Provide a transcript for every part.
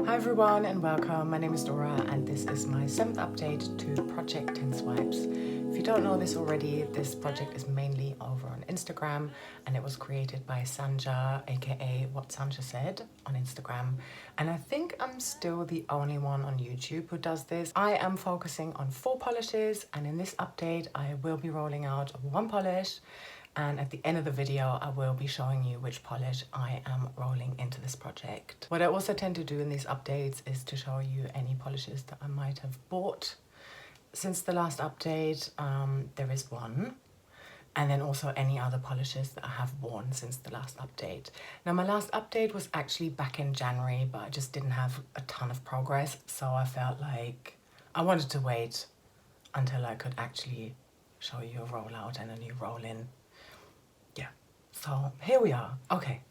Hi everyone and welcome. My name is Dora and this is my 7th update to Project 10 Swipes. If you don't know this already, this project is mainly over on Instagram and it was created by Sanja, aka What Sanja Said on Instagram. And I think I'm still the only one on YouTube who does this. I am focusing on 4 polishes and in this update I will be rolling out 1 polish. And at the end of the video, I will be showing you which polish I am rolling into this project. What I also tend to do in these updates is to show you any polishes that I might have bought since the last update. There is one. And then also any other polishes that I have worn since the last update. Now my last update was actually back in January, but I just didn't have a ton of progress. So I felt like I wanted to wait until I could actually show you a rollout and a new roll-in. So here we are. Okay,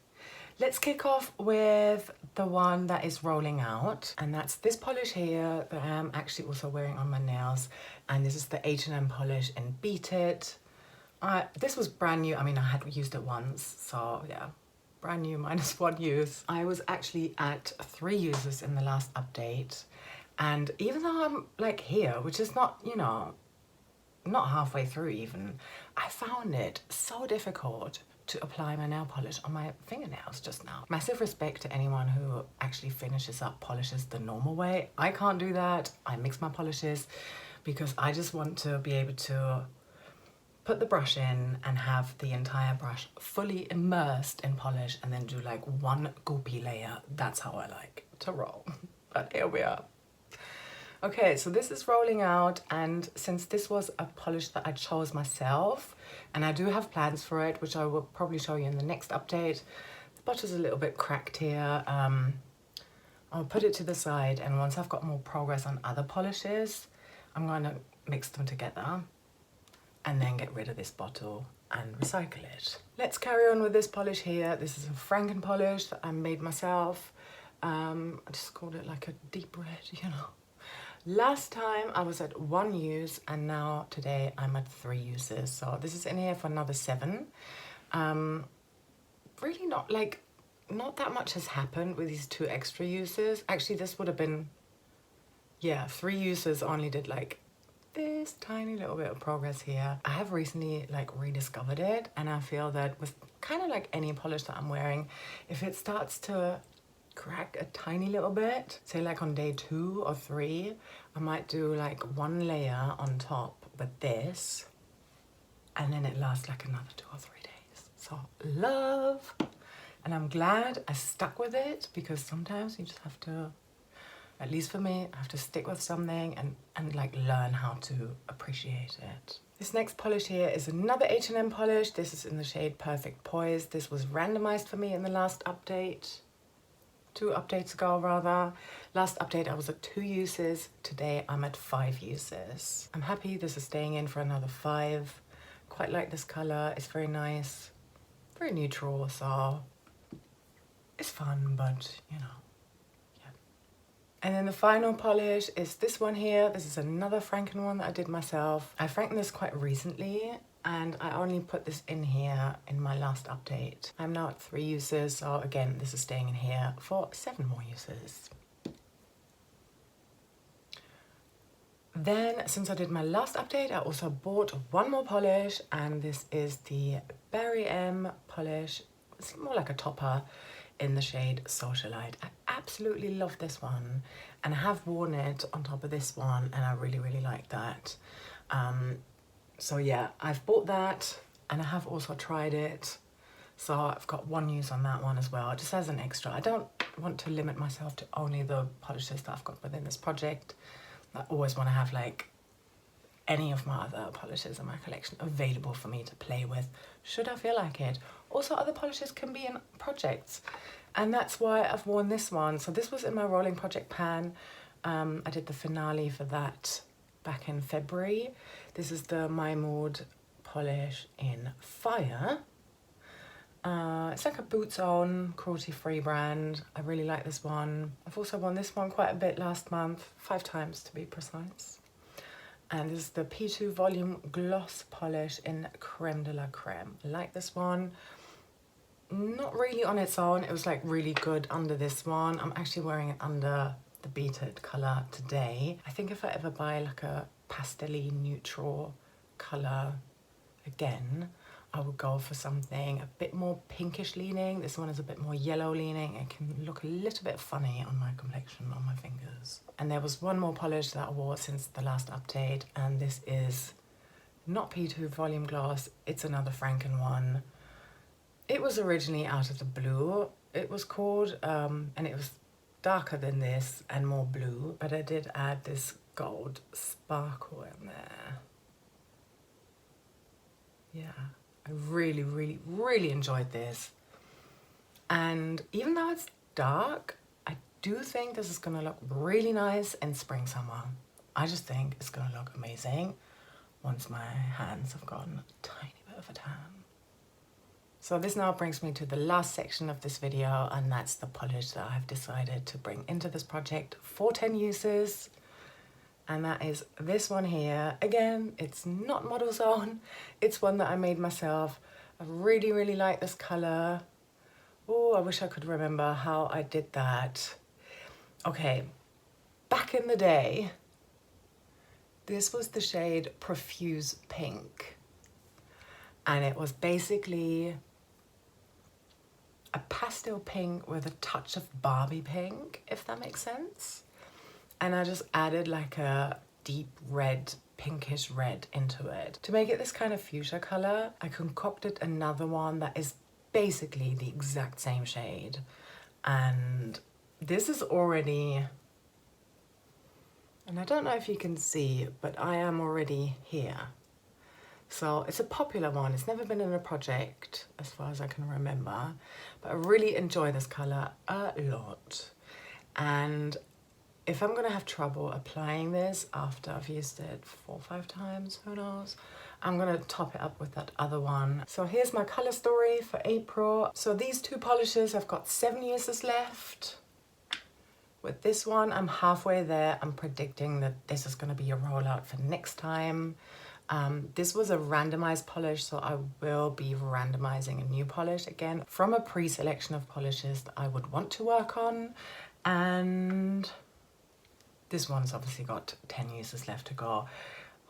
let's kick off with the one that is rolling out, and that's this polish here that I am actually also wearing on my nails, and this is the H&M polish in Beat It. This was brand new. I mean, I had used it once, so yeah, brand new minus 1 use. I was actually at 3 uses in the last update, and even though I'm like here, which is not, you know, not halfway through even, I found it so difficult to apply my nail polish on my fingernails just now. Massive respect to anyone who actually finishes up polishes the normal way. I can't do that. I mix my polishes because I just want to be able to put the brush in and have the entire brush fully immersed in polish and then do like one goopy layer. That's how I like to roll. But here we are. Okay, so this is rolling out, and since this was a polish that I chose myself, and I do have plans for it, which I will probably show you in the next update. The bottle's a little bit cracked here. I'll put it to the side, and once I've got more progress on other polishes, I'm going to mix them together and then get rid of this bottle and recycle it. Let's carry on with this polish here. This is a Franken polish that I made myself. I just called it like a deep red, you know. Last time I was at 1 use and now today I'm at 3 uses. So this is in here for another 7. Really not that much has happened with these 2 extra uses. Actually, this would have been, yeah, 3 uses only did like this tiny little bit of progress here. I have recently like rediscovered it, and I feel that with kind of like any polish that I'm wearing, if it starts to crack a tiny little bit, say like on day 2 or 3, I might do like 1 layer on top with this, and then it lasts like another 2 or 3 days. So love, and I'm glad I stuck with it, because sometimes you just have to, at least for me, I have to stick with something and like learn how to appreciate it. This next polish here is another H&M polish. This is in the shade Perfect Poise. This was randomized for me in the last update. 2 updates ago rather. Last update I was at 2 uses. Today I'm at 5 uses. I'm happy this is staying in for another 5. Quite like this color. It's very nice, very neutral, so it's fun, but you know, yeah. And then the final polish is this one here. This is another Franken one that I did myself. I frankened this quite recently, and I only put this in here in my last update. I'm now at 3 uses, so again, this is staying in here for 7 more uses. Then, since I did my last update, I also bought 1 more polish, and this is the Berry M polish. It's more like a topper in the shade Socialite. I absolutely love this one, and I have worn it on top of this one, and I really, really like that. So yeah, I've bought that, and I have also tried it. So I've got 1 use on that one as well, just as an extra. I don't want to limit myself to only the polishes that I've got within this project. I always want to have like any of my other polishes in my collection available for me to play with, should I feel like it. Also, other polishes can be in projects, and that's why I've worn this one. So this was in my rolling project pan. I did the finale for that back in February. This is the My Mood polish in Fire. It's like a boots on, cruelty-free brand. I really like this one. I've also worn this one quite a bit last month, 5 times to be precise. And this is the P2 Volume Gloss polish in Creme de la Creme. I like this one. not really on its own. It was like really good under this one. I'm actually wearing it under the beaded color today. I think if I ever buy like a pastel-y neutral color again, I would go for something a bit more pinkish leaning. This one is a bit more yellow leaning. It can look a little bit funny on my complexion, on my fingers. And there was one more polish that I wore since the last update, and this is not P2 Volume Gloss. It's another Franken one. It was originally Out of the Blue, it was called, and it was darker than this and more blue, but I did add this gold sparkle in there. Yeah, I really, really, really enjoyed this. And even though it's dark, I do think this is gonna look really nice in spring, summer. I just think it's gonna look amazing once my hands have gotten a tiny bit of a tan. So this now brings me to the last section of this video, and that's the polish that I've decided to bring into this project for 10 uses. And that is this one here. Again, it's not Model Zone. It's one that I made myself. I really, really like this color. Oh, I wish I could remember how I did that. Okay, back in the day, this was the shade Profuse Pink. And it was basically a pastel pink with a touch of Barbie pink, if that makes sense. And I just added like a deep red, pinkish red into it. To make it this kind of fuchsia color, I concocted another one that is basically the exact same shade. And this is already, and I don't know if you can see, but I am already here. So it's a popular one. It's never been in a project as far as I can remember, but I really enjoy this color a lot. And if I'm gonna have trouble applying this after I've used it 4 or 5 times, who knows, I'm gonna top it up with that other one. So here's my color story for April. So these 2 polishes, I've got 7 uses left. With this one, I'm halfway there. I'm predicting that this is gonna be a rollout for next time. This was a randomized polish, so I will be randomizing a new polish again from a pre-selection of polishes that I would want to work on. And this one's obviously got 10 uses left to go.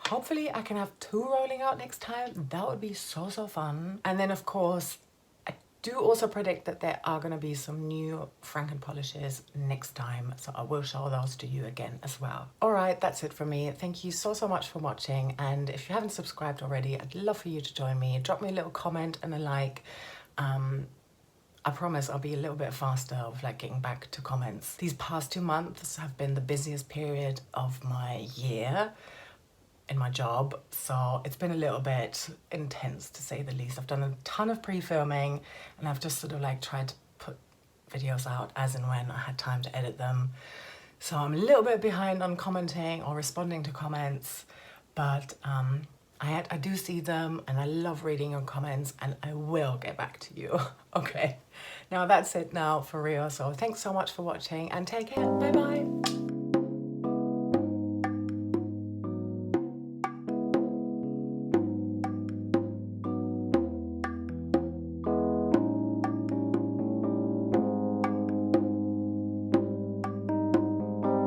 Hopefully I can have 2 rolling out next time. That would be so, so fun. And then of course, I do also predict that there are gonna be some new Franken polishes next time. So I will show those to you again as well. All right, that's it for me. Thank you so, so much for watching. And if you haven't subscribed already, I'd love for you to join me. Drop me a little comment and a like. I promise I'll be a little bit faster of like getting back to comments. These past 2 months have been the busiest period of my year in my job, so it's been a little bit intense to say the least. I've done a ton of pre-filming and I've just sort of like tried to put videos out as and when I had time to edit them. So I'm a little bit behind on commenting or responding to comments, but I do see them and I love reading your comments and I will get back to you. Okay, now that's it now for real. So thanks so much for watching and take care. Bye bye.